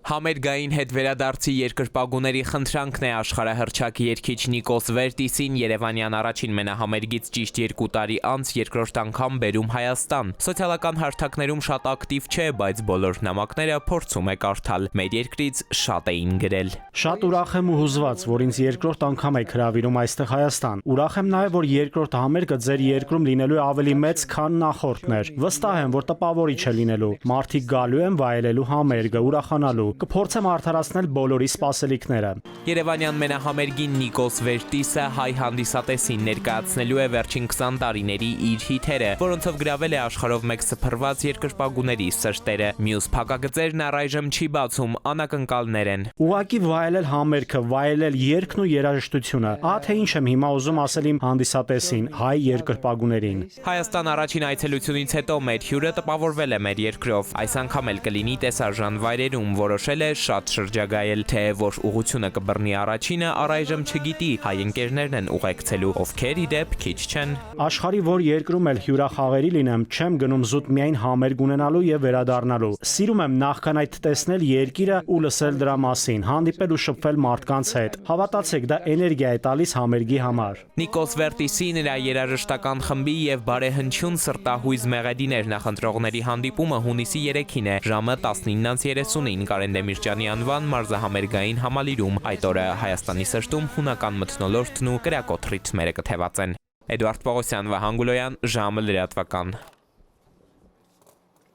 Համերգային հետ վերադարձի երկրպագուների խնդրանքն է աշխարհահռչակ երգիչ Նիկոս Վերտիսին Երևանյան առաջին մենահամերգից ճիշտ 2 տարի անց երկրորդ անգամ բերում Հայաստան։ Սոցիալական հարթակներում շատ ակտիվ չէ, բայց բոլոր նամակները փորձում է կարդալ։ Մեր երկրից շատ էին գրել։ Շատ ուրախ եմ ու հուզված, որ ինձ երկրորդ անգամ եք հրավիրում այստեղ Հայաստան։ Ուրախ եմ նաև, որ երկրորդ համերգը ձեր երկրում լինելու է ավելի մեծ, քան նախորդն էր։ Վստահ եմ, որ տպավորիչ է լինելու։ Մարդիկ գալու են վայելելու համերգը, ուրախանալու։ Կփորձեմ արդարացնել բոլորի սպասելիքները։ Երևանյան մենահամերգին Նիկոս Վերտիսը հայ հանդիսատեսին ներկայացնելու է վերջին 20 տարիների իր հիթերը, որոնցով գրավել է աշխարհով մեկ սփռված երկրպագուների սրտերը։ Մյուս փակագծերն առայժմ չի բացում, անակնկալներ են։ Ուղղակի վայելել համերգը, վայելել երգն ու երաժշտությունը։ Ահա թե ինչ եմ հիմա ուզում ասել իմ հանդիսատեսին, հայ երկրպագուներին։ Հայաստան առաջին այցելությունից հետո մեր հյուրը տպավորվել է մեր երկրով։ Այս անգամ էլ կլինի տեսարժան վայրերում, որոշել է շատ շրջագայել, թե որ ուղղությունը կբռնի առաջինը, առայժմ չգիտի, հայ ընկերներն են ուղեկցելու, ովքեր ի դեպ քիչ չեն։ Աշխարհի որ երկրում էլ հյուրախաղերի լինեմ, չեմ գնում զուտ միայն համերգ ունենալու եւ վերադառնալու։ Սիրում եմ նախքան այդ տեսնել երկիրը ու լսել դրա մասին, հանդիպել ու շփվել մարդկանց հետ։ Հավատացեք, դա էներգիա է տալիս համերգի համար։ Նիկոս Վերտիսի, նրա երաժշտական խմբի եւ բարեհնչյուն սրտահույզ մեղեդիներ նախընտրողների հանդիպումը հունիսի 3-ին է, ժամը 19:30-ին Կարեն Դեմիրճյանի անվան մարզահամերգային համալիրում։ Այդ օրը Հայաստանի սրտում հունական մթնոլորտն ու կրակոտ ռիթմերը կթևածեն։ Էդվարդ Պողոսյան, Վահան Գուլոյան, ժամը լրատվական։